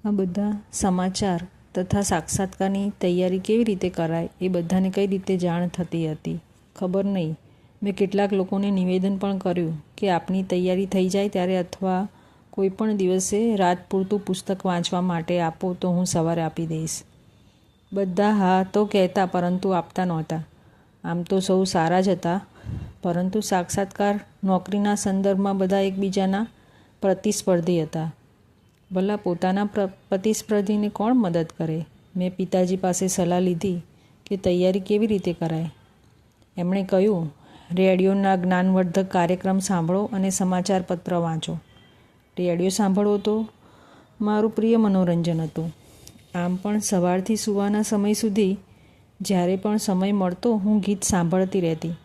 આ બધા સમાચાર તથા સાક્ષાત્કારની તૈયારી કેવી રીતે કરાય એ બધાને કઈ રીતે જાણ થતી હતી ખબર નહીં. મેં કેટલાક લોકોને નિવેદન પણ કર્યું કે આપની તૈયારી થઈ જાય ત્યારે અથવા કોઈ પણ દિવસે રાત પૂરતું પુસ્તક વાંચવા માટે આપો તો હું સવારે આપી દઈશ. બધા હા તો કહેતા પરંતુ આપતા નહોતા. આમ તો સૌ સારા જ હતા, પરંતુ સાક્ષાત્કાર નોકરીના સંદર્ભમાં બધા એકબીજાના પ્રતિસ્પર્ધી હતા. ભલા પોતાના પ્રતિસ્પર્ધીને કોણ મદદ કરે? મેં પિતાજી પાસે સલાહ લીધી કે તૈયારી કેવી રીતે કરાય. એમણે કહ્યું, રેડિયોના જ્ઞાનવર્ધક કાર્યક્રમ સાંભળો અને સમાચાર પત્ર વાંચો. રેડિયો સાંભળવો તો મારું પ્રિય મનોરંજન હતું. આમ પણ સવારથી સૂવાના સમય સુધી જ્યારે પણ સમય મળતો હું ગીત સાંભળતી રહેતી,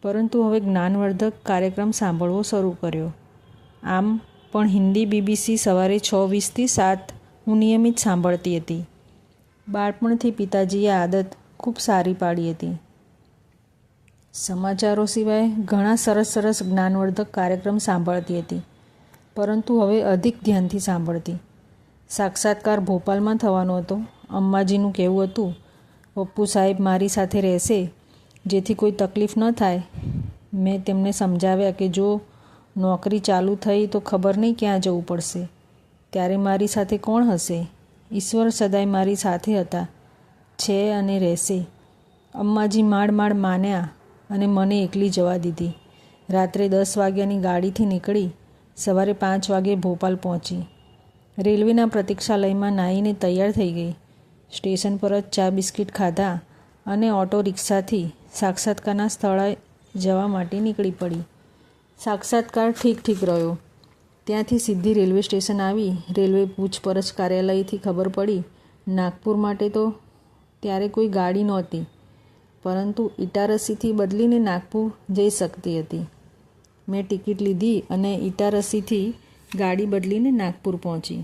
પરંતુ હવે જ્ઞાનવર્ધક કાર્યક્રમ સાંભળવો શરૂ કર્યો. આમ પણ હિન્દી BBC સવારે 6:20થી 7 હું નિયમિત સાંભળતી હતી. બાળપણથી પિતાજીએ આદત ખૂબ સારી પાડી હતી. સમાચારો સિવાય ઘણા સરસ સરસ જ્ઞાનવર્ધક કાર્યક્રમ સાંભળતી હતી, પરંતુ હવે અધિક ધ્યાનથી સાંભળતી. સાક્ષાત્કાર ભોપાલમાં થવાનો હતો. અમ્માજીનું કહેવું હતું, પપ્પુ સાહેબ મારી સાથે રહેશે જેથી કોઈ તકલીફ ન થાય. મેં તેમને સમજાવ્યા કે જો નોકરી ચાલુ થઈ તો ખબર નહીં ક્યાં જવું પડશે, ત્યારે મારી સાથે કોણ હશે? ઈશ્વર સદાય મારી સાથે હતા, છે અને રહેશે. અમ્માજી માંડ માન્યા અને મને એકલી જવા દીધી. રાત્રે 10 વાગ્યાની ગાડીથી નીકળી સવારે 5 વાગ્યે ભોપાલ પહોંચી. રેલવેના પ્રતીક્ષાલયમાં નાહીને તૈયાર થઈ ગઈ. સ્ટેશન પર જ ચા બિસ્કિટ ખાધા અને ઓટો રિક્ષાથી સાક્ષાત્કારના સ્થળે જવા માટે નીકળી પડી. સાક્ષાત્કાર ઠીક રહ્યો. ત્યાંથી સીધી રેલવે સ્ટેશન આવી. રેલવે પૂછપરછ કાર્યાલયથી ખબર પડી નાગપુર માટે તો ત્યારે કોઈ ગાડી નહોતી, પરંતુ ઇટારસીથી બદલીને નાગપુર જઈ શકતી હતી. મેં ટિકિટ લીધી અને ઇટારસીથી ગાડી બદલીને નાગપુર પહોંચી.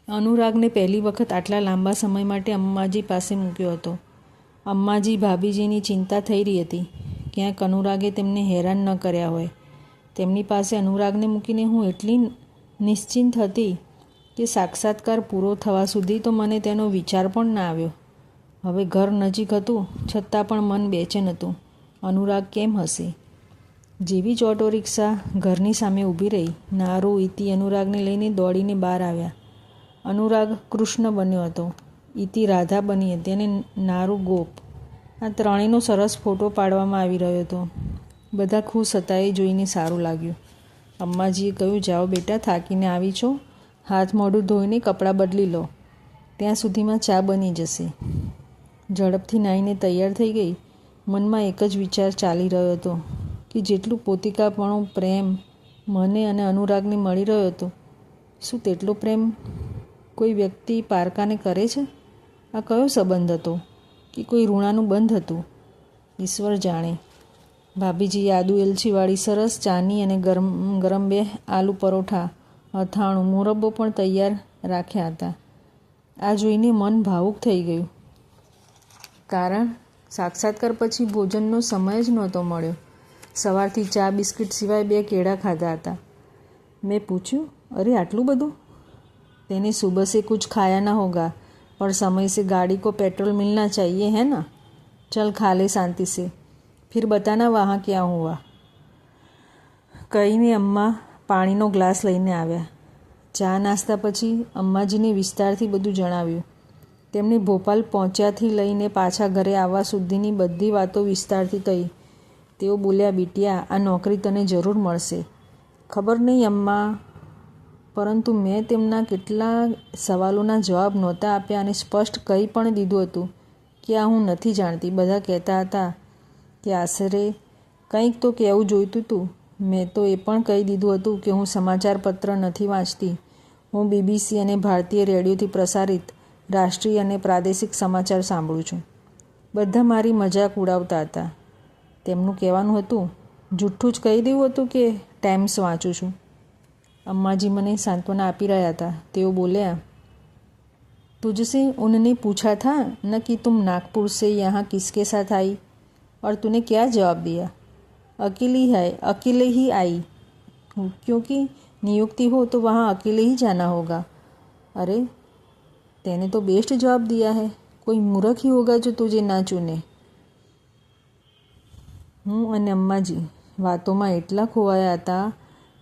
અનુરાગને પહેલી વખત આટલા લાંબા સમય માટે અમ્માજી પાસે મૂક્યો હતો. અમ્માજી ભાભીજીની ચિંતા થઈ રહી હતી. ક્યાંક અનુરાગે તેમને હેરાન ન કર્યા હોય. તેમની પાસે અનુરાગને મૂકીને હું એટલી નિશ્ચિંત હતી કે સાક્ષાત્કાર પૂરો થવા સુધી તો મને તેનો વિચાર પણ ના આવ્યો. હવે ઘર નજીક હતું છતાં પણ મન બેચેન હતું. અનુરાગ કેમ હશે? જેવી જ ઓટો રિક્ષા ઘરની સામે ઊભી રહી, નારુ ઇતિ અનુરાગને લઈને દોડીને બહાર આવ્યા. અનુરાગ કૃષ્ણ બન્યો હતો, ઇતિ રાધા બની હતી અને નારુ ગોપ. આ ત્રણેયનો સરસ ફોટો પાડવામાં આવી રહ્યો હતો. બધા ખુશ હતા. એ જોઈને સારું લાગ્યું. અમ્માજીએ કહ્યું, જાઓ બેટા, થાકીને આવી છો, હાથ મોઢું ધોઈને કપડાં બદલી લો, ત્યાં સુધીમાં ચા બની જશે. ઝડપથી નાહીને તૈયાર થઈ ગઈ. મનમાં એક જ વિચાર ચાલી રહ્યો હતો કે જેટલું પોતિકાપણું પ્રેમ મને અને અનુરાગને મળી રહ્યો હતો, શું તેટલો પ્રેમ કોઈ વ્યક્તિ પારકાને કરે છે? આ કયો સંબંધ હતો કે કોઈ ઋણાનું બંધ હતું? ઈશ્વર જાણે. ભાભીજીએ આદુ એલચીવાળી સરસ ચાની અને ગરમ 2 આલુ પરોઠા, અથાણું, મુરબ્બો પણ તૈયાર રાખ્યા હતા. આ જોઈને મન ભાવુક થઈ ગયું, કારણ સાક્ષાત્કાર પછી ભોજનનો સમય જ નહોતો મળ્યો. સવારથી ચા બિસ્કિટ સિવાય 2 કેળા ખાધા હતા. મેં પૂછ્યું, અરે આટલું બધું? તેને સુબહ से कुछ खाया ना होगा, पर समय से गाड़ी को पेट्रोल मिलना चाहिए है ना? चल खा ले शांति से, फिर बताना वहाँ क्या हुआ. કહીને અમ્મા પાણીનો ગ્લાસ લઈને આવ્યા. ચા નાસ્તા પછી અમ્માજીને વિસ્તારથી બધું જણાવ્યું. તેમણે ભોપાલ પહોંચ્યાથી લઈને પાછા ઘરે આવવા સુધીની બધી વાતો વિસ્તારથી કહી. તેઓ બોલ્યા, બિટિયા, આ નોકરી તને જરૂર મળશે. ખબર નહીં અમ્મા, પરંતુ મેં તેમના કેટલા સવાલોના જવાબ નહોતા આપ્યા અને સ્પષ્ટ કહી પણ દીધું હતું કે આ હું નથી જાણતી. બધા કહેતા હતા કે આશરે કંઈક તો કહેવું જોઈતું હતું. મેં તો એ પણ કહી દીધું હતું કે હું સમાચાર પત્ર નથી વાંચતી. હું BBC અને ભારતીય રેડિયોથી પ્રસારિત રાષ્ટ્રીય અને પ્રાદેશિક સમાચાર સાંભળું છું. બધા મારી મજાક ઉડાવતા હતા. તેમનું કહેવાનું હતું, જૂઠું જ કહી દેવું હતું કે ટાઈમ્સ વાંચું છું. અમ્માજી મને સાંત્વના આપી રહ્યા હતા. તેઓ બોલ્યા, तुझसे उनने पूछा था न कि तुम नागपुर से यहाँ किसके साथ आई, और तूने क्या जवाब दिया? अकेले ही आई, क्योंकि नियुक्ति हो तो वहाँ अकेले ही जाना होगा. अरे तेने तो बेस्ट जवाब दिया है, कोई मूर्ख ही होगा जो तुझे ना चुने। હું અને અમ્માજી વાતોમાં એટલા ખોવાયા હતા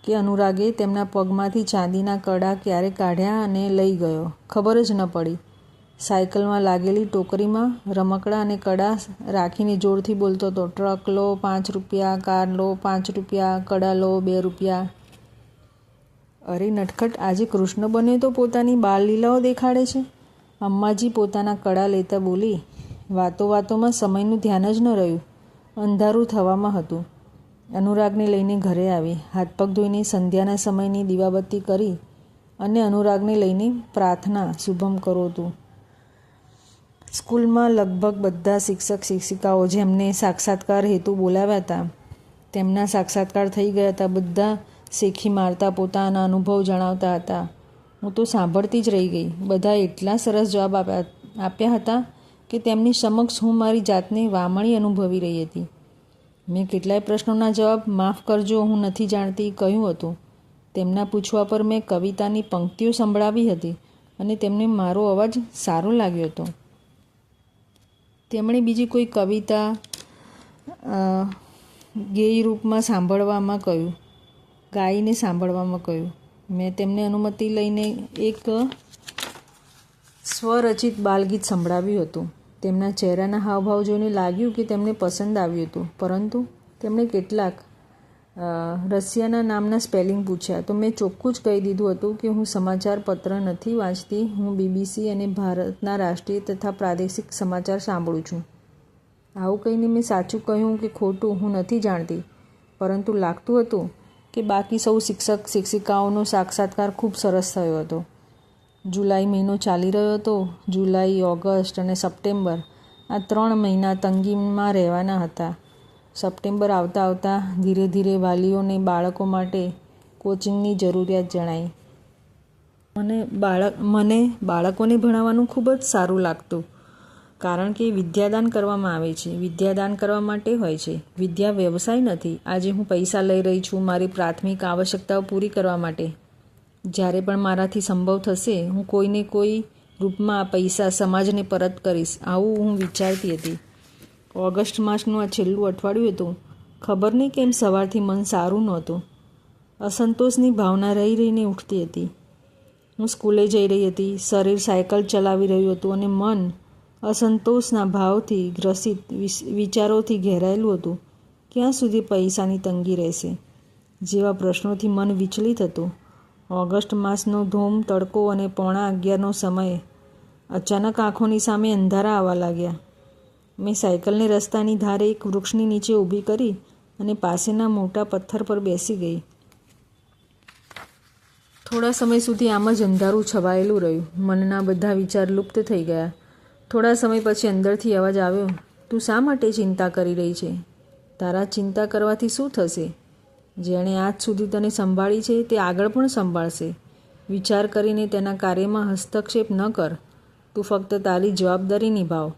કે અનુરાગે તેમના પગમાંથી ચાંદીના કડા ક્યારે કાઢ્યા અને લઈ ગયો ખબર જ ન પડી. સાયકલમાં લાગેલી ટોકરીમાં રમકડા અને કડા રાખીને જોરથી બોલતો હતો, ટ્રક લો 5 રૂપિયા, કાર લો 5 રૂપિયા, કડા લો 2 રૂપિયા. અરે નટખટ, આજે કૃષ્ણ બન્યો તો પોતાની બાળલીલાઓ દેખાડે છે. અમ્માજી પોતાના કડા લેતા બોલી. વાતોમાં સમયનું ધ્યાન જ ન રહ્યું. અંધારું થવામાં હતું. અનુરાગને લઈને ઘરે આવી. હાથ પગ ધોઈને સંધ્યાના સમયની દીવાબત્તી કરી અને અનુરાગને લઈને પ્રાર્થના શુભમ કરોતું. સ્કૂલમાં લગભગ બધા શિક્ષક શિક્ષિકાઓ જેમને સાક્ષાત્કાર હેતુ બોલાવ્યા હતા તેમના સાક્ષાત્કાર થઈ ગયા હતા. બધા શેખી મારતા પોતાના અનુભવ જણાવતા હતા. હું તો સાંભળતી જ રહી ગઈ. બધા એટલા સરસ જવાબ આપ્યા હતા કે તેમની સમક્ષ હું મારી જાતને વામણી અનુભવી રહી હતી. મેં કેટલાય પ્રશ્નોના જવાબ માફ કરજો હું નથી જાણતી કહ્યું હતું. તેમના પૂછવા પર મેં કવિતાની પંક્તિઓ સંભળાવી હતી અને તેમને મારો અવાજ સારો લાગ્યો હતો. તેમણે બીજી કોઈ કવિતા ગેય રૂપમાં સાંભળવામાં કહ્યું, ગાઈને સાંભળવામાં કહ્યું. મેં તેમને અનુમતિ લઈને એક સ્વરચિત બાલગીત સંભળાવ્યું હતું. તેમના ચહેરાના હાવભાવ જોઈને લાગ્યું કે તેમને પસંદ આવ્યું હતું, પરંતુ તેમણે કેટલાક રશિયાના નામના સ્પેલિંગ પૂછ્યા તો મેં ચોખ્ખું જ કહી દીધું હતું કે હું સમાચાર પત્ર નથી વાંચતી, હું BBC અને ભારતના રાષ્ટ્રીય તથા પ્રાદેશિક સમાચાર સાંભળું છું. આવું કહીને મેં સાચું કહ્યું કે ખોટું હું નથી જાણતી, પરંતુ લાગતું હતું કે બાકી સૌ શિક્ષક શિક્ષિકાઓનો સાક્ષાત્કાર ખૂબ સરસ થયો હતો. જુલાઈ મહિનો ચાલી રહ્યો હતો. જુલાઈ, ઓગસ્ટ અને સપ્ટેમ્બર આ 3 મહિના તંગીમાં રહેવાના હતા. સપ્ટેમ્બર આવતા ધીરે ધીરે વાલીઓને બાળકો માટે કોચિંગની જરૂરિયાત જણાઈ. મને બાળકોને ભણાવવાનું ખૂબ જ સારું લાગતું, કારણ કે વિદ્યાદાન કરવામાં આવે છે. વિદ્યાદાન કરવા માટે હોય છે, વિદ્યા વ્યવસાય નથી. આજે હું પૈસા લઈ રહી છું મારી પ્રાથમિક આવશ્યકતાઓ પૂરી કરવા માટે. જ્યારે પણ મારાથી સંભવ થશે હું કોઈને કોઈ રૂપમાં આ પૈસા સમાજને પરત કરીશ, આવું હું વિચારતી હતી. ઓગસ્ટ માસનું આ છેલ્લું અઠવાડિયું હતું. ખબર નહીં કેમ સવારથી મન સારું નહોતું. અસંતોષની ભાવના રહીને ઉઠતી હતી. હું સ્કૂલે જઈ રહી હતી. શરીર સાયકલ ચલાવી રહ્યું હતું અને મન અસંતોષના ભાવથી ગ્રસિત વિચારોથી ઘેરાયેલું હતું. ક્યાં સુધી પૈસાની તંગી રહેશે જેવા પ્રશ્નોથી મન વિચલિત હતું. ઓગસ્ટ માસનો ધોમ તડકો અને 11:15નો સમય અચાનક આંખોની સામે અંધારા આવવા લાગ્યા. મેં સાયકલને રસ્તાની ધારે એક વૃક્ષની નીચે ઊભી કરી અને પાસેના મોટા પથ્થર પર બેસી ગઈ. થોડા સમય સુધી આમ જ અંધારું છવાયેલું રહ્યું. મનના બધા વિચાર લુપ્ત થઈ ગયા. થોડા સમય પછી અંદરથી અવાજ આવ્યો, તું શા માટે ચિંતા કરી રહી છે? તારા ચિંતા કરવાથી શું થશે? જેણે આજ સુધી તને સંભાળી છે તે આગળ પણ સંભાળશે. વિચાર કરીને તેના કાર્યમાં હસ્તક્ષેપ ન કર. તું ફક્ત તારી જવાબદારી નિભાવ.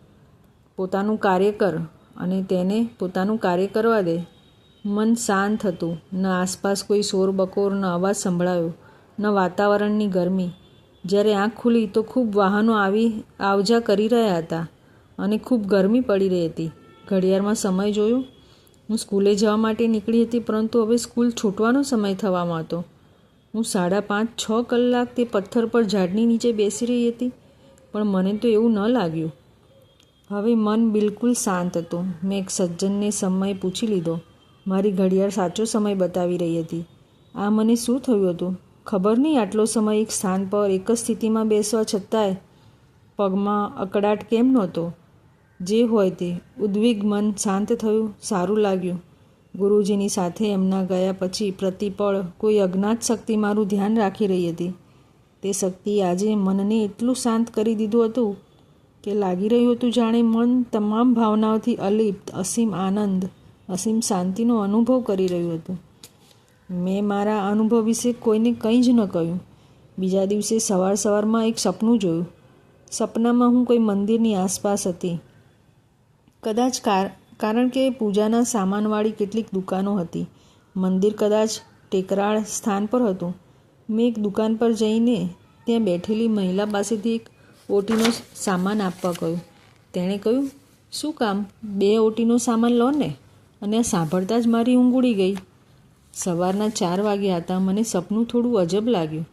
પોતાનું કાર્ય કર અને તેને પોતાનું કાર્ય કરવા દે. મન શાંત હતું. ન આસપાસ કોઈ શોરબકોર, ન અવાજ સંભળાયો, ન વાતાવરણની ગરમી. જ્યારે આંખ ખુલી તો ખૂબ વાહનો આવજા કરી રહ્યા હતા અને ખૂબ ગરમી પડી રહી હતી. ઘડિયાળમાં સમય જોયો. હું સ્કૂલે જવા માટે નીકળી હતી, પરંતુ હવે સ્કૂલ છૂટવાનો સમય થવામાં હતો. હું 5.5-6 કલાક તે પથ્થર પર ઝાડની નીચે બેસી રહી હતી, પણ મને તો એવું ન લાગ્યું. હવે મન બિલકુલ શાંત હતું. મેં એક સજ્જનને સમય પૂછી લીધો. મારી ઘડિયાળ સાચો સમય બતાવી રહી હતી. આ મને શું થયું હતું ખબર નહીં. આટલો સમય એક સ્થાન પર એક જ સ્થિતિમાં બેસવા છતાંય પગમાં અકળાટ કેમ નહોતો? જે હોય તે, ઉદ્વિગ મન શાંત થયું, સારું લાગ્યું. ગુરુજીની સાથે એમના ગયા પછી પ્રતિપળ કોઈ અજ્ઞાત શક્તિ મારું ધ્યાન રાખી રહી હતી. તે શક્તિ આજે મનને એટલું શાંત કરી દીધું હતું કે લાગી રહ્યું હતું જાણે મન તમામ ભાવનાઓથી અલિપ્ત, અસીમ આનંદ, અસીમ શાંતિનો અનુભવ કરી રહ્યું હતું. મેં મારા અનુભવ વિશે કોઈને કંઈ જ ન કહ્યું. બીજા દિવસે સવારમાં એક સપનું જોયું. સપનામાં હું કોઈ મંદિરની આસપાસ હતી. કદાચ કારણ કે પૂજાના સામાનવાળી કેટલીક દુકાનો હતી. મંદિર કદાચ ટેકરાળ સ્થાન પર હતું. મેં એક દુકાન પર જઈને ત્યાં બેઠેલી મહિલા પાસેથી એક ઓટીનો સામાન આપવા કહ્યું. તેણે કહ્યું, શું કામ, 2 ઓટીનો સામાન લો ને. અને આ સાંભળતા જ મારી ઊંઘ ઉડી ગઈ. સવારના 4 વાગ્યા હતા. મને સપનું થોડું અજબ લાગ્યું,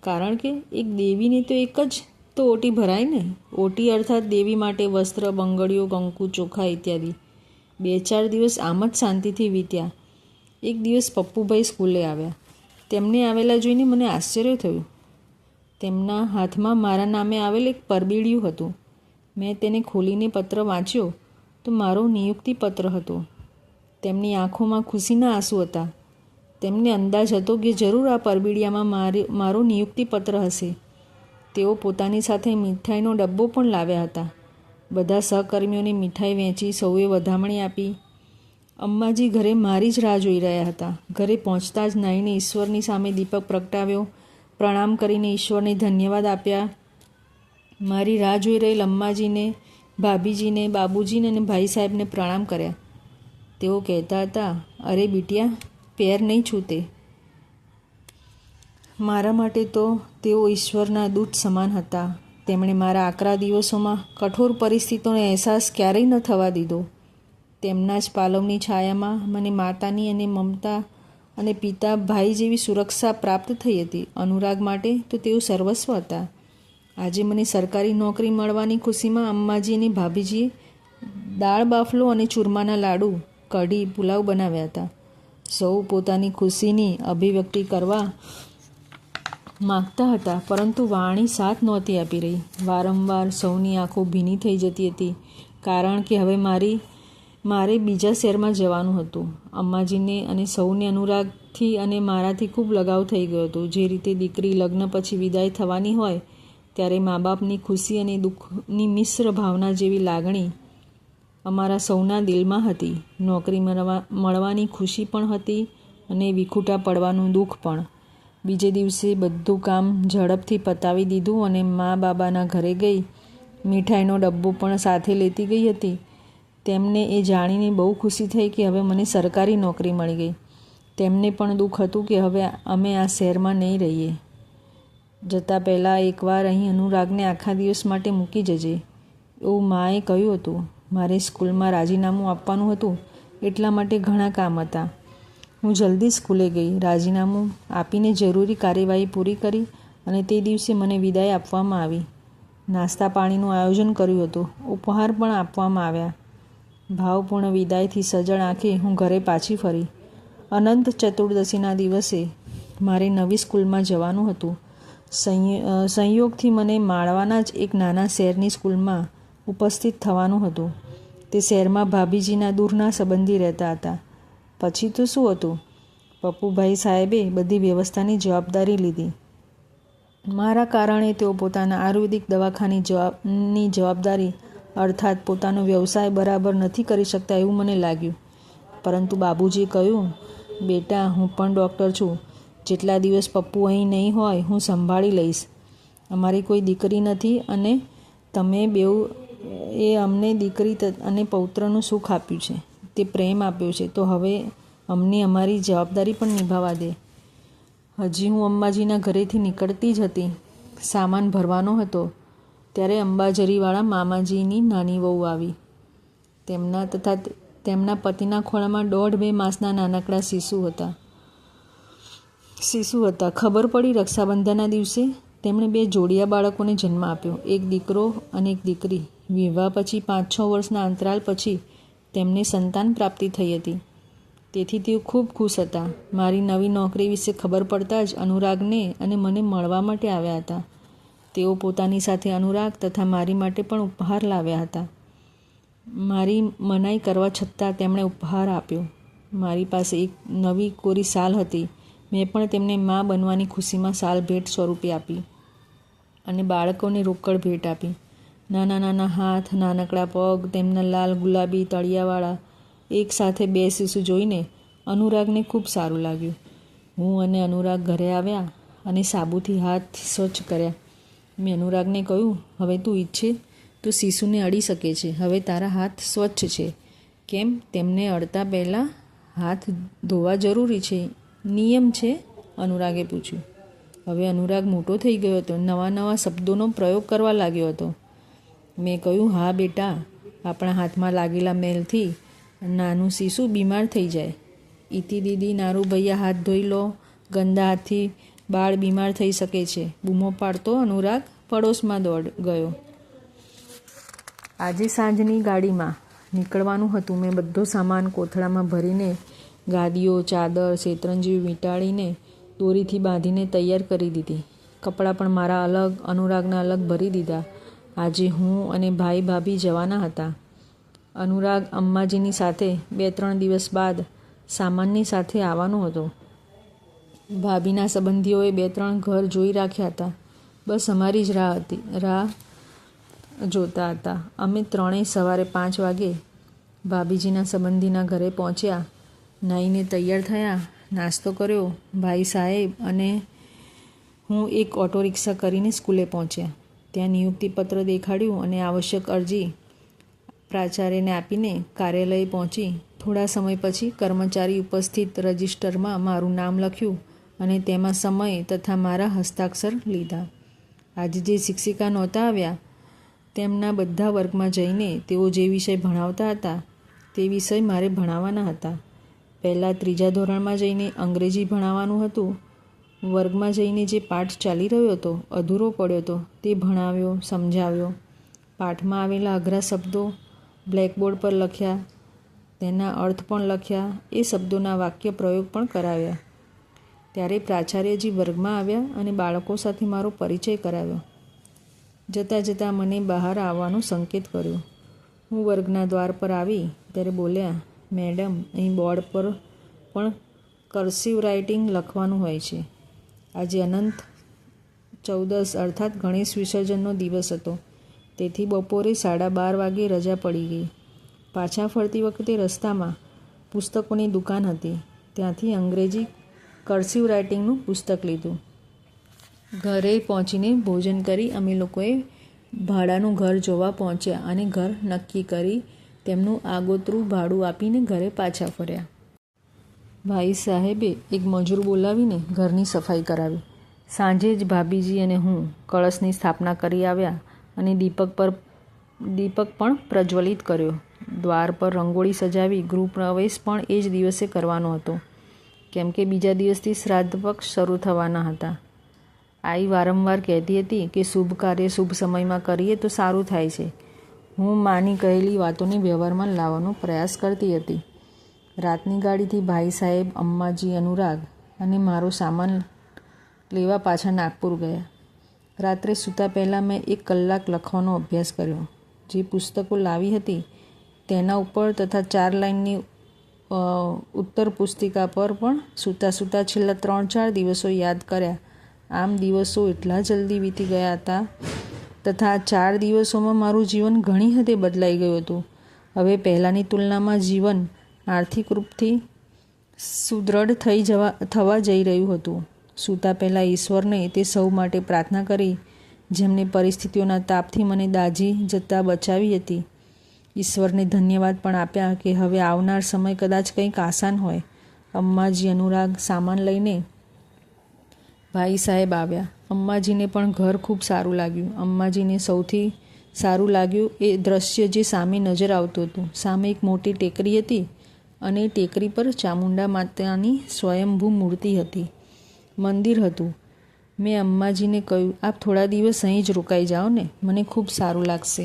કારણ કે એક દેવીને તો એક જ તો ઓટી ભરાય ને. ઓટી અર્થાત દેવી માટે વસ્ત્ર, બંગડીઓ, કંકુ, ચોખા ઇત્યાદિ. 2-4 દિવસ આમ જ શાંતિથી વીત્યા. એક દિવસ પપ્પુભાઈ સ્કૂલે આવ્યા. તેમને આવેલા જોઈને મને આશ્ચર્ય થયું. તેમના હાથમાં મારા નામે આવેલ એક પરબીડિયું હતું. મેં તેને ખોલીને પત્ર વાંચ્યો તો મારો નિયુક્તિ પત્ર હતો. તેમની આંખોમાં ખુશીના આંસુ હતા. તેમને અંદાજ હતો કે જરૂર આ પરબીડિયામાં મારો નિયુક્તિ પત્ર હશે. તેઓ પોતાની સાથે મીઠાઈનો ડબ્બો પણ લાવ્યા હતા. બધા સહકર્મીઓને મીઠાઈ વહેંચી, સૌએ વધામણી આપી. અમ્માજી ઘરે મારી જ રાહ જોઈ રહ્યા હતા. ઘરે પહોંચતા જ નાહીને ઈશ્વરની સામે દીપક પ્રગટાવ્યો, પ્રણામ કરીને ઈશ્વરને ધન્યવાદ આપ્યા. મારી રાહ જોઈ રહેલ અમ્માજીને, ભાભીજીને, બાબુજીને અને ભાઈ સાહેબને પ્રણામ કર્યા. તેઓ કહેતા હતા, અરે બિટિયા, પેર નહીં છૂતે. મારા માટે તો તેઓ ઈશ્વરના દૂત સમાન હતા. તેમણે મારા આકરા દિવસોમાં કઠોર પરિસ્થિતિનો અહેસાસ ક્યારેય ન થવા દીધો. તેમના જ પાલવની છાયામાં મને માતાની અને મમતા અને પિતા ભાઈ જેવી સુરક્ષા પ્રાપ્ત થઈ હતી. અનુરાગ માટે તો તેઓ સર્વસ્વ હતા. આજે મને સરકારી નોકરી મળવાની ખુશીમાં અમ્માજી અને ભાભીજીએ દાળ બાફલો અને ચૂરમાના લાડુ, કઢી, પુલાવ બનાવ્યા હતા. સૌ પોતાની ખુશીની અભિવ્યક્તિ કરવા માગતા હતા, પરંતુ વાણી સાથ નહોતી આપી રહી. વારંવાર સૌની આંખો ભીની થઈ જતી હતી, કારણ કે હવે મારે બીજા શહેરમાં જવાનું હતું. અમ્માજીને અને સૌને અનુરાગથી અને મારાથી ખૂબ લગાવ થઈ ગયો હતો. જે રીતે દીકરી લગ્ન પછી વિદાય થવાની હોય ત્યારે મા બાપની ખુશી અને દુઃખની મિશ્ર ભાવના જેવી લાગણી અમારા સૌના દિલમાં હતી. નોકરી મળવાની ખુશી પણ હતી અને વિખૂટા પડવાનું દુઃખ પણ. બીજે દિવસે બધું કામ ઝડપથી પતાવી દીધું અને મા બાબાના ઘરે ગઈ. મીઠાઈનો ડબ્બો પણ સાથે લેતી ગઈ હતી. તેમને એ જાણીને બહુ ખુશી થઈ કે હવે મને સરકારી નોકરી મળી ગઈ. તેમને પણ દુઃખ હતું કે હવે અમે આ શહેરમાં નહીં રહીએ. જતાં પહેલાં એકવાર અહીં અનુરાગને આખા દિવસ માટે મૂકી જજે, એવું માએ કહ્યું હતું. મારે સ્કૂલમાં રાજીનામું આપવાનું હતું, એટલા માટે ઘણા કામ હતા. હું જલ્દી સ્કૂલે ગઈ. રાજીનામું આપીને જરૂરી કાર્યવાહી પૂરી કરી અને તે દિવસે મને વિદાય આપવામાં આવી. નાસ્તા પાણીનું આયોજન કર્યું હતું. ઉપહાર પણ આપવામાં આવ્યા. ભાવપૂર્ણ વિદાયથી સજળ આંખે હું ઘરે પાછી ફરી. અનંત ચતુર્દશીના દિવસે મારે નવી સ્કૂલમાં જવાનું હતું. સંયોગથી મને માળવાના જ એક નાના શહેરની સ્કૂલમાં ઉપસ્થિત થવાનું હતું. તે શહેરમાં ભાભીજીના દૂરના સંબંધી રહેતા હતા. પછી તો શું હતું, પપ્પુભાઈ સાહેબે બધી વ્યવસ્થાની જવાબદારી લીધી. મારા કારણે તેઓ પોતાના આયુર્વેદિક દવાખાની જવાબદારી અર્થાત પોતાનો વ્યવસાય બરાબર નથી કરી શકતા એવું મને લાગ્યું. પરંતુ બાબુજીએ કહ્યું, બેટા, હું પણ ડૉક્ટર છું. જેટલા દિવસ પપ્પુ અહીં નહીં હોય હું સંભાળી લઈશ. અમારી કોઈ દીકરી નથી અને તમે બેઉ એ અમને દીકરી અને પૌત્રનું સુખ આપ્યું છે, તે પ્રેમ આપ્યો છે, તો હવે અમને અમારી જવાબદારી પણ નિભાવવા દે. હજી હું અંબાજીના ઘરેથી નીકળતી જ હતી. સામાન ભરવાનો હતો ત્યારે અંબાજરીવાળા મામાજીની નાની વહુ આવી. તેમના પતિના ખોળામાં 1.5-2 માસના નાનકડા શિશુ હતા. ખબર પડી રક્ષાબંધનના દિવસે તેમણે 2 જોડિયા બાળકોને જન્મ આપ્યો, એક દીકરો અને એક દીકરી. વિવાહ પછી 5-6 વર્ષના અંતરાલ પછી તેમને સંતાન પ્રાપ્તિ થઈ હતી. તેથી તેઓ ખૂબ ખુશ હતા. મારી નવી નોકરી વિશે ખબર પડતાં જ અનુરાગને અને મને મળવા માટે આવ્યા હતા. તેઓ પોતાની સાથે અનુરાગ તથા મારી માટે પણ ઉપહાર લાવ્યા હતા. મારી મનાઈ કરવા છતાં તેમણે ઉપહાર આપ્યો. મારી પાસે એક નવી કોરી શાલ હતી. મેં પણ તેમને મા બનવાની ખુશીમાં શાલ ભેટ સ્વરૂપે આપી અને બાળકોને રોકડ ભેટ આપી. નાના નાના હાથ, નાનકડા પગ, તેમના લાલ ગુલાબી તળિયાવાળા એક સાથે 2 શિશુ જોઈને અનુરાગને ખૂબ સારું લાગ્યું. હું અને અનુરાગ ઘરે આવ્યા અને સાબુથી હાથ સ્વચ્છ કર્યા. મેં અનુરાગને કહ્યું, હવે તું ઈચ્છે તો શિશુને અડી શકે છે. હવે તારા હાથ સ્વચ્છ છે. કેમ? તેમને અડતા પહેલાં હાથ ધોવા જરૂરી છે, નિયમ છે, અનુરાગે પૂછ્યું. હવે અનુરાગ મોટો થઈ ગયો હતો, નવા નવા શબ્દોનો પ્રયોગ કરવા લાગ્યો હતો. મેં કહ્યું, હા બેટા, આપણા હાથમાં લાગેલા મેલથી નાનું શીશું બીમાર થઈ જાય. ઈતિ દીદી, નારું ભૈયા, હાથ ધોઈ લો, ગંદા હાથથી બાળ બીમાર થઈ શકે છે. બૂમો પાડતો અનુરાગ પડોશમાં દોડ ગયો. આજે સાંજની ગાડીમાં નીકળવાનું હતું. મેં બધો સામાન કોથળામાં ભરીને ગાદીઓ, ચાદર, શેતરંજી વીંટાળીને દોરીથી બાંધીને તૈયાર કરી દીધી. કપડાં પણ મારા અલગ, અનુરાગના અલગ ભરી દીધા. આજે હું અને ભાઈ ભાભી જવાના હતા. અનુરાગ અમ્માજીની સાથે 2-3 દિવસ બાદ સામાનની સાથે આવવાનો હતો. ભાભીના સંબંધીઓએ 2-3 ઘર જોઈ રાખ્યા હતા. બસ અમારી જ રાહ જોતા હતા. અમે ત્રણેય સવારે 5 વાગે ભાભીજીના સંબંધીના ઘરે પહોંચ્યા. નાહીને તૈયાર થયા, નાસ્તો કર્યો. ભાઈ સાહેબ અને હું એક ઓટો રિક્ષા કરીને સ્કૂલે પહોંચ્યા. ત્યાં નિયુક્તિપત્ર દેખાડ્યું અને આવશ્યક અરજી પ્રાચાર્યને આપીને કાર્યાલયે પહોંચી. થોડા સમય પછી કર્મચારી ઉપસ્થિત રજિસ્ટરમાં મારું નામ લખ્યું અને તેમાં સમય તથા મારા હસ્તાક્ષર લીધા. આજે જે શિક્ષિકા નહોતા આવ્યા, તેમના બધા વર્ગમાં જઈને તેઓ જે વિષય ભણાવતા હતા તે વિષય મારે ભણાવવાના હતા. પહેલાં 3જા ધોરણમાં જઈને અંગ્રેજી ભણાવવાનું હતું. વર્ગમાં જઈને જે પાઠ ચાલી રહ્યો હતો, અધૂરો પડ્યો હતો, તે ભણાવ્યો, સમજાવ્યો. પાઠમાં આવેલા અઘરા શબ્દો બ્લેકબોર્ડ પર લખ્યા, તેના અર્થ પણ લખ્યા, એ શબ્દોના વાક્ય પ્રયોગ પણ કરાવ્યા. ત્યારે પ્રાચાર્યજી વર્ગમાં આવ્યા અને બાળકો સાથે મારો પરિચય કરાવ્યો. જતાં જતાં મને બહાર આવવાનો સંકેત કર્યો. હું વર્ગના દ્વાર પર આવી ત્યારે બોલ્યા, મેડમ, અહીં બોર્ડ પર પણ કર્સિવ રાઇટિંગ લખવાનું હોય છે. આજે અનંત ચૌદસ અર્થાત ગણેશ વિસર્જનનો દિવસ હતો. તેથી બપોરે 12:30 વાગે રજા પડી ગઈ. પાછા ફરતી વખતે રસ્તામાં પુસ્તકોની દુકાન હતી. ત્યાંથી અંગ્રેજી કર્સિવ રાઇટિંગનું પુસ્તક લીધું. ઘરે પહોંચીને ભોજન કરી અમે લોકોએ ભાડાનું ઘર જોવા પહોંચ્યા અને ઘર નક્કી કરી તેમનું આગોતરું ભાડું આપીને ઘરે પાછા ફર્યા. ભાઈ સાહેબે એક મજૂર બોલાવીને ઘરની સફાઈ કરાવી. સાંજે જ ભાભીજી અને હું કળશની સ્થાપના કરી આવ્યા અને દીપક પણ પ્રજ્વલિત કર્યો. દ્વાર પર રંગોળી સજાવી ગૃહ પ્રવેશ પણ એ જ દિવસે કરવાનો હતો, કેમ કે બીજા દિવસથી શ્રાદ્ધ પક્ષ શરૂ થવાના હતા. આઈ વારંવાર કહેતી હતી કે શુભ કાર્ય શુભ સમયમાં કરીએ તો સારું થાય છે. હું માની કહેલી વાતોને વ્યવહારમાં લાવવાનો પ્રયાસ કરતી હતી. રાતની ગાડીથી ભાઈ સાહેબ, અમ્માજી, અનુરાગ અને મારો સામાન લેવા પાછા નાગપુર ગયા. રાત્રે સૂતા પહેલાં મેં 1 કલાક લખવાનો અભ્યાસ કર્યો. જે પુસ્તકો લાવી હતી તેના ઉપર તથા 4 લાઇનની ઉત્તર પુસ્તિકા પર પણ સૂતા સૂતા છેલ્લા 3-4 દિવસો યાદ કર્યા. આમ દિવસો એટલા જલ્દી વીતી ગયા હતા તથા 4 દિવસોમાં મારું જીવન ઘણી હદે બદલાઈ ગયું હતું. હવે પહેલાંની તુલનામાં જીવન આર્થિક રૂપથી સુદૃઢ થવા જઈ રહ્યું હતું. સૂતા પહેલાં ઈશ્વરને તે સૌ માટે પ્રાર્થના કરી જેમને પરિસ્થિતિઓના તાપથી મને દાઝી જતાં બચાવી હતી. ઈશ્વરને ધન્યવાદ પણ આપ્યા કે હવે આવનાર સમય કદાચ કંઈક આસાન હોય. અમ્માજી, અનુરાગ સામાન લઈને ભાઈ સાહેબ આવ્યા. અમ્માજીને પણ ઘર ખૂબ સારું લાગ્યું. અમ્માજીને સૌથી સારું લાગ્યું એ દ્રશ્ય જે સામે નજર આવતું હતું. સામે એક મોટી ટેકરી હતી અને ટેકરી પર ચામુંડા માતાની સ્વયંભૂ મૂર્તિ હતી. મંદિર હતું. મેં અમ્માજીને કહ્યું, આપ થોડા દિવસ અહીં જ રોકાઈ જાઓ ને, મને ખૂબ સારું લાગશે.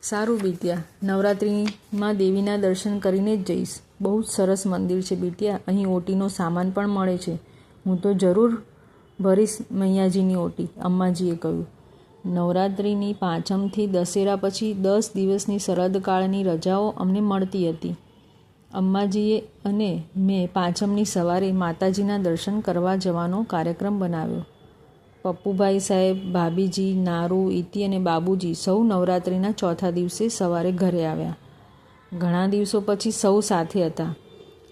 સારું બિટિયા, નવરાત્રિમાં દેવીના દર્શન કરીને જ જઈશ. બહુ જ સરસ મંદિર છે બિટિયા. અહીં ઓટીનો સામાન પણ મળે છે. હું તો જરૂર ભરીશ મૈયાજીની ઓટી, અમ્માજીએ કહ્યું. નવરાત્રિની પાંચમથી દશેરા પછી 10 દિવસની શરદકાળની રજાઓ અમને મળતી હતી. અમ્માજીએ અને મેં પાંચમની સવારે માતાજીના દર્શન કરવા જવાનો કાર્યક્રમ બનાવ્યો. પપ્પુભાઈ સાહેબ, ભાભીજી, નારુ, ઈતિ અને બાબુજી સૌ નવરાત્રિના ચોથા દિવસે સવારે ઘરે આવ્યા. ઘણા દિવસો પછી સૌ સાથે હતા.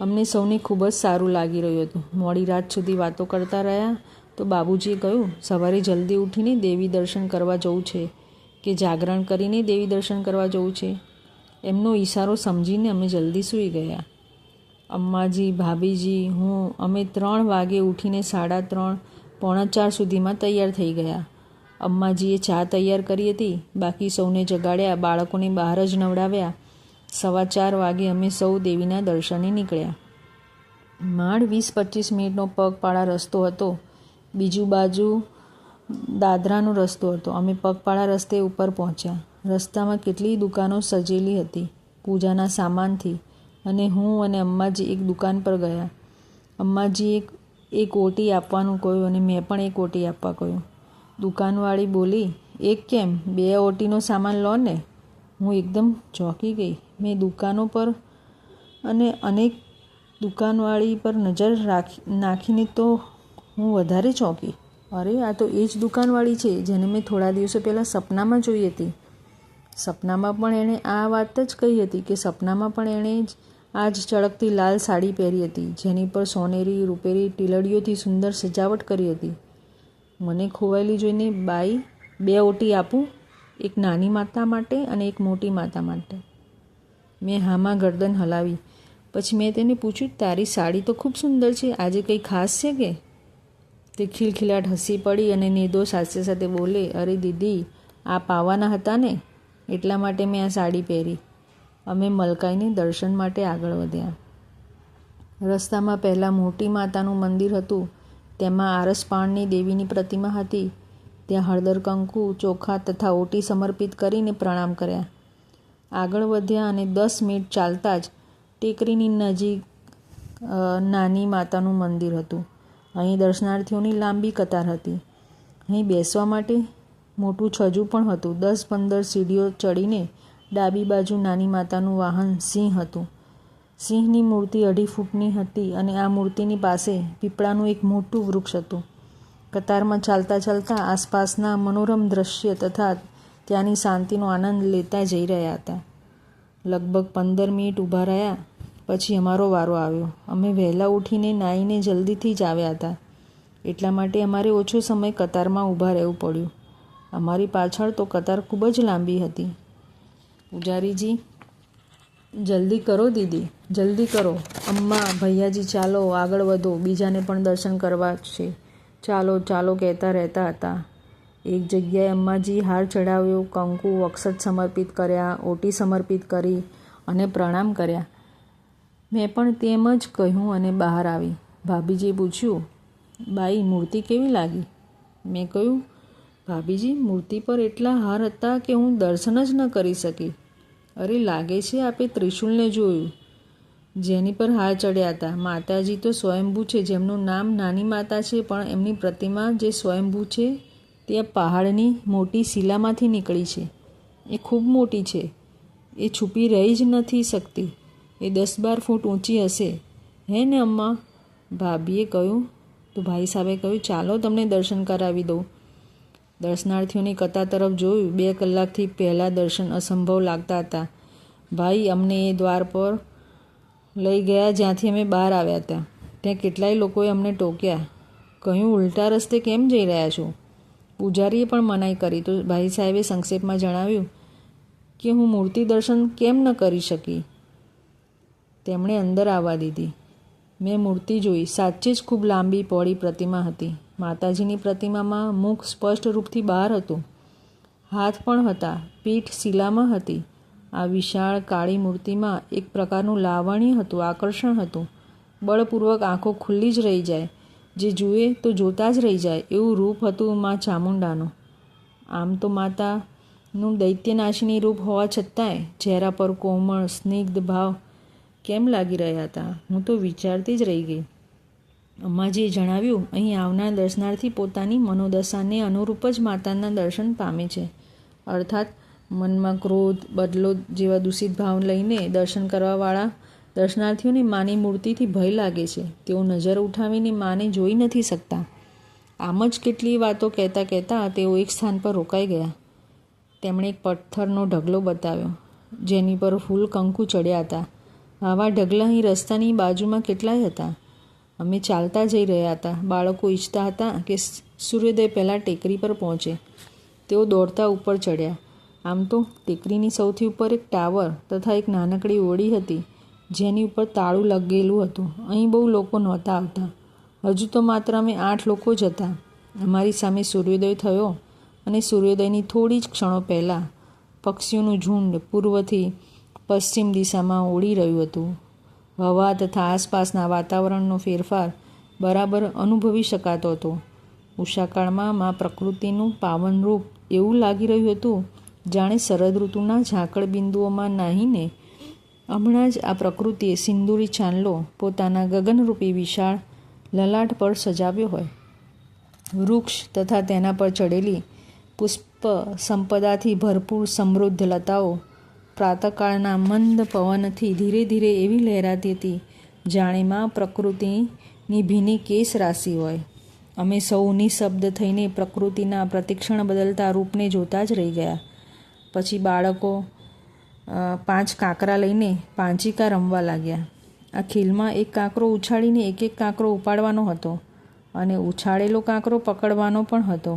અમને સૌને ખૂબ જ સારું લાગી રહ્યું હતું. મોડી રાત સુધી વાતો કરતા રહ્યા તો બાબુજીએ કહ્યું, સવારે જલ્દી ઉઠીને દેવી દર્શન કરવા જવું છે કે જાગરણ કરીને દેવી દર્શન કરવા જવું છે. એમનો ઈશારો સમજીને અમે જલ્દી સૂઈ ગયા. અમ્માજી, ભાભીજી, હું અમે 3 વાગે ઉઠીને 3:30, 3:45 સુધીમાં તૈયાર થઈ ગયા. અમ્માજીએ ચા તૈયાર કરી હતી. બાકી સૌને જગાડ્યા, બાળકોને બહાર જ નવડાવ્યા. 4:15 વાગે અમે સૌ દેવીના દર્શને નીકળ્યા. માંડ 20-25 મિનિટનો પગપાળા રસ્તો હતો. બીજુ બાજુ દાદરાનો રસ્તો હતો. અમે પગપાળા રસ્તે ઉપર પહોંચ્યા. રસ્તામાં કેટલી દુકાનો સજેલી હતી પૂજાના સામાનથી, અને હું અને અમ્માજી એક દુકાન પર ગયા. અમ્માજીએ એક ઓટી આપવાનું કહ્યું અને મેં પણ એક ઓટી આપવા કહ્યું. દુકાનવાળી બોલી, એક કેમ? 2 ઓટીનો સામાન લો ને. હું એકદમ ચોંકી ગઈ. મેં દુકાનો પર અને અનેક દુકાનવાળી પર નજર નાખીને તો હું વધારે ચોંકી. અરે, આ તો એ જ દુકાનવાળી છે જેને મેં થોડા દિવસો પહેલાં સપનામાં જોઈ હતી. સપનામાં પણ એણે આ વાત જ કહી હતી કે સપનામાં પણ એણે આ જ ચળકતી લાલ સાડી પહેરી હતી, જેની પર સોનેરી રૂપેરી ટીલડીઓથી સુંદર સજાવટ કરી હતી. મને ખોવાયેલી જોઈને, બાઈ, 2 ઓટી આપું? એક નાની માતા માટે અને એક મોટી માતા માટે. મેં હામાં ગરદન હલાવી. પછી મેં તેને પૂછ્યું, તારી સાડી તો ખૂબ સુંદર છે, આજે કંઈ ખાસ છે કે? તે ખિલખિલાટ હસી પડી અને નિર્દોષ હાસ્ય સાથે બોલે, અરે દીદી, આ પાવાના હતા ને, એટલા માટે મેં આ સાડી પહેરી. અમે મલકાઈને દર્શન માટે આગળ વધ્યા. રસ્તામાં પહેલાં મોટી માતાનું મંદિર હતું. તેમાં આરસપાણની દેવીની પ્રતિમા હતી. ત્યાં હળદર, કંકુ, ચોખા તથા ઓટી સમર્પિત કરીને પ્રણામ કર્યા. આગળ વધ્યા અને 10 મિનિટ ચાલતા જ ટેકરીની નજીક નાની માતાનું મંદિર હતું. અહીં દર્શનાર્થીઓની લાંબી કતાર હતી. અહીં બેસવા માટે મોટું છજું પણ હતું. 10-15 સીડીઓ ચડીને ડાબી બાજુ નાની માતાનું વાહન સિંહ હતું. સિંહની મૂર્તિ 2.5 ફૂટની હતી અને આ મૂર્તિની પાસે પીપળાનું એક મોટું વૃક્ષ હતું. કતારમાં ચાલતા ચાલતા આસપાસના મનોરમ દ્રશ્ય તથા ત્યાંની શાંતિનો આનંદ લેતા જઈ રહ્યા હતા. લગભગ 15 મિનિટ ઊભા રહ્યા પછી અમારો વારો આવ્યો. અમે વહેલા ઉઠીને નાહીને જલ્દીથી જ આવ્યા હતા, એટલા માટે અમારે ઓછો સમય કતારમાં ઊભા રહેવું પડ્યું. અમારી પાછળ તો કતાર ખૂબ જ લાંબી હતી. પૂજારીજી, જલ્દી કરો દીદી, જલ્દી કરો. અમ્મા, ભૈયાજી, ચાલો આગળ વધો, બીજાને પણ દર્શન કરવા છે. ચાલો ચાલો કહેતા રહેતા હતા. એક જગ્યાએ અમ્માજી હાર ચડાવ્યો, કંકુ, અક્ષત સમર્પિત કર્યા, ઓટી સમર્પિત કરી અને પ્રણામ કર્યા. મેં પણ તેમ જ કહ્યું અને બહાર આવી. ભાભીજીએ પૂછ્યું, બાઈ, મૂર્તિ કેવી લાગી? મેં કહ્યું, ભાભીજી, મૂર્તિ પર એટલા હાર હતા કે હું દર્શન જ ન કરી શકી. અરે, લાગે છે આપે ત્રિશૂલને જોયું જેની પર હાર ચડ્યા હતા. માતાજી તો સ્વયંભૂ છે, જેમનું નામ નાની માતા છે, પણ એમની પ્રતિમા જે સ્વયંભૂ છે તે પહાડની મોટી શિલામાંથી નીકળી છે. એ ખૂબ મોટી છે, એ છુપી રહી જ નથી શકતી. એ 10-12 ફૂટ ઊંચી હશે, હે ને અમ્મા? ભાભીએ કહ્યું. તો ભાઈ સાહેબે કહ્યું, ચાલો તમને દર્શન કરાવી દઉં. દર્શનાર્થીઓની કતાર તરફ જોયું. 2 કલાકથી પહેલાં દર્શન અસંભવ લાગતા હતા. ભાઈ અમને એ દ્વાર પર લઈ ગયા જ્યાંથી અમે બહાર આવ્યા હતા. ત્યાં કેટલાય લોકોએ અમને ટોક્યા, કહ્યું, ઉલટા રસ્તે કેમ જઈ રહ્યા છો? પૂજારીએ પણ મનાઈ કરી. તો ભાઈ સાહેબે સંક્ષેપમાં જણાવ્યું કે હું મૂર્તિ દર્શન કેમ ન કરી શકી. તેમણે અંદર આવવા દીધી. મેં મૂર્તિ જોઈ. સાચે જ ખૂબ લાંબી પહોળી પ્રતિમા હતી. માતાજીની પ્રતિમામાં મુખ સ્પષ્ટ રૂપથી બહાર હતું, હાથ પણ હતા, પીઠ શિલામાં હતી. આ વિશાળ કાળી મૂર્તિમાં એક પ્રકારનું લાવણ્ય હતું, આકર્ષણ હતું. બળપૂર્વક આંખો ખુલ્લી જ રહી જાય, જે જુએ તો જોતા જ રહી જાય એવું રૂપ હતું મા ચામુંડાનું. આમ તો માતાનું દૈત્યનાશિની રૂપ હોવા છતાંય ચહેરા પર કોમળ સ્નિગ્ધ ભાવ કેમ લાગી રહ્યા હતા, હું તો વિચારતી જ રહી ગઈ. અમ્માજીએ જણાવ્યું, અહીં આવનાર દર્શનાર્થી પોતાની મનોદશાને અનુરૂપ જ માતાના દર્શન પામે છે. અર્થાત મનમાં ક્રોધ, બદલો જેવા દૂષિત ભાવ લઈને દર્શન કરવાવાળા દર્શનાર્થીઓને માની મૂર્તિથી ભય લાગે છે. તેઓ નજર ઉઠાવીને માને જોઈ નથી શકતા. આમ જ કેટલી વાતો કહેતા કહેતા તેઓ એક સ્થાન પર રોકાઈ ગયા. તેમણે એક પથ્થરનો ઢગલો બતાવ્યો, જેની પર ફૂલ કંકુ ચડ્યા હતા. આવા ઢગલા અહીં રસ્તાની બાજુમાં કેટલાય હતા. અમે ચાલતા જઈ રહ્યા હતા. બાળકો ઈચ્છતા હતા કે સૂર્યોદય પહેલાં ટેકરી પર પહોંચે. તેઓ દોડતા ઉપર ચડ્યા. આમ તો ટેકરીની સૌથી ઉપર એક ટાવર તથા એક નાનકડી ઓરડી હતી, જેની ઉપર તાળું લગેલું હતું. અહીં બહુ લોકો નહોતા આવતા. હજુ તો માત્ર અમે 8 લોકો જ હતા. અમારી સામે સૂર્યોદય થયો અને સૂર્યોદયની થોડી જ ક્ષણો પહેલાં પક્ષીઓનું ઝુંડ પૂર્વથી પશ્ચિમ દિશામાં ઉડી રહ્યું હતું. હવા તથા આસપાસના વાતાવરણનો ફેરફાર બરાબર અનુભવી શકાતો હતો. ઉષાકાળમાં મા પ્રકૃતિનું પાવન રૂપ એવું લાગી રહ્યું હતું જાણે શરદ ઋતુના ઝાકળ બિંદુઓમાં નાહીને હમણાં જ આ પ્રકૃતિએ સિંદૂરી ચાંદલો પોતાના ગગનરૂપી વિશાળ લલાટ પર સજાવ્યો હોય. વૃક્ષ તથા તેના પર ચડેલી પુષ્પ સંપદાથી ભરપૂર સમૃદ્ધ લતાઓ પ્રાતઃકાળના મંદ પવનથી ધીરે ધીરે એવી લહેરાતી હતી જાણે માં પ્રકૃતિની ભીની કેસ રાશિ હોય. અમે સૌ નિઃશબ્દ થઈને પ્રકૃતિના પ્રતિક્ષણ બદલતા રૂપને જોતા જ રહી ગયા. પછી બાળકો 5 કાંકરા લઈને પાંચિકા રમવા લાગ્યા. આ ખીલમાં એક કાંકરો ઉછાળીને એક કાંકરો ઉપાડવાનો હતો અને ઉછાળેલો કાંકરો પકડવાનો પણ હતો.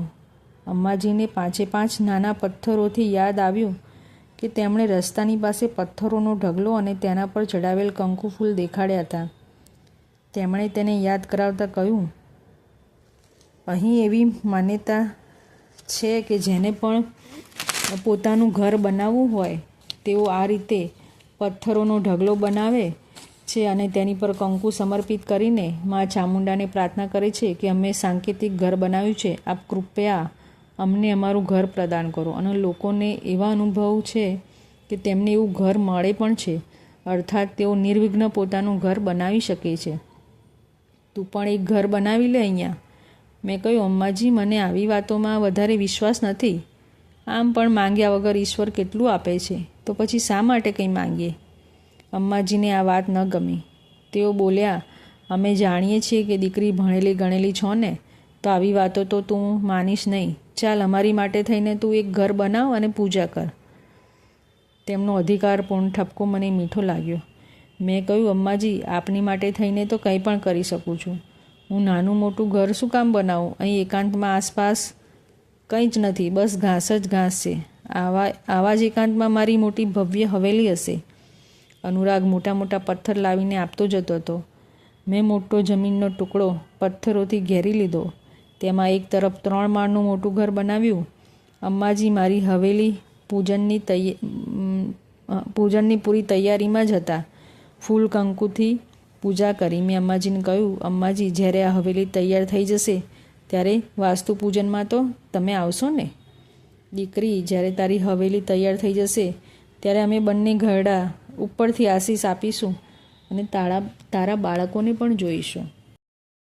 અમ્માજીને 5 નાના પથ્થરોથી યાદ આવ્યું કે તેમણે રસ્તાની પાસે પથ્થરોનો ઢગલો અને તેના પર ચડાવેલ કંકુ ફૂલ દેખાડ્યા હતા. તેમણે તેને યાદ કરાવતા કહ્યું, અહીં એવી માન્યતા છે કે જેને પણ પોતાનું ઘર બનાવવું હોય તેઓ આ રીતે પથ્થરોનો ઢગલો બનાવે છે અને તેની પર કંકુ સમર્પિત કરીને મા ચામુંડાને પ્રાર્થના કરે છે કે અમે સાંકેતિક ઘર બનાવ્યું છે, આપ કૃપયા અમને અમારું ઘર પ્રદાન કરો. અને લોકોને એવા અનુભવ છે કે તેમને એવું ઘર મળે પણ છે, અર્થાત તેઓ નિર્વિઘ્ન પોતાનું ઘર બનાવી શકે છે. તું પણ એક ઘર બનાવી લે અહીંયા. મેં કહ્યું, અમ્માજી મને આવી વાતોમાં વધારે વિશ્વાસ નથી. આમ પણ માંગ્યા વગર ઈશ્વર કેટલું આપે છે, તો પછી શા માટે કંઈ માંગીએ? અમ્માજીને આ વાત ન ગમી. તેઓ બોલ્યા, અમે જાણીએ છીએ કે દીકરી ભણેલી ગણેલી છો ને, તો આવી વાતો તો તું માનીશ નહીં. ચાલ, અમારી માટે થઈને તું એક ઘર બનાવ અને પૂજા કર. તેમનો અધિકારપૂર્ણ ઠપકો મને મીઠો લાગ્યો. મેં કહ્યું, અમ્માજી આપની માટે થઈને તો કંઈ પણ કરી શકું છું. હું નાનું મોટું ઘર શું કામ બનાવું? અહીં એકાંતમાં આસપાસ કંઈ જ નથી, બસ ઘાસ જ ઘાસ છે. આવા જ એકાંતમાં મારી મોટી ભવ્ય હવેલી હશે. અનુરાગ મોટા મોટા પથ્થર લાવીને આપતો જતો હતો. મેં મોટો જમીનનો ટુકડો પથ્થરોથી ઘેરી લીધો. તેમાં એક તરફ 3 માળનું મોટું ઘર બનાવ્યું. અમ્માજી મારી હવેલી પૂજનની પૂરી તૈયારીમાં જ હતા. ફૂલ કંકુથી પૂજા કરી. મેં અમ્માજીને કહ્યું, અમ્માજી જ્યારે આ હવેલી તૈયાર થઈ જશે ત્યારે વાસ્તુ પૂજનમાં તો તમે આવશો ને? દીકરી, જ્યારે તારી હવેલી તૈયાર થઈ જશે ત્યારે અમે બંને ઘરડા ઉપરથી આશીષ આપીશું અને તારા બાળકોને પણ જોઈશું.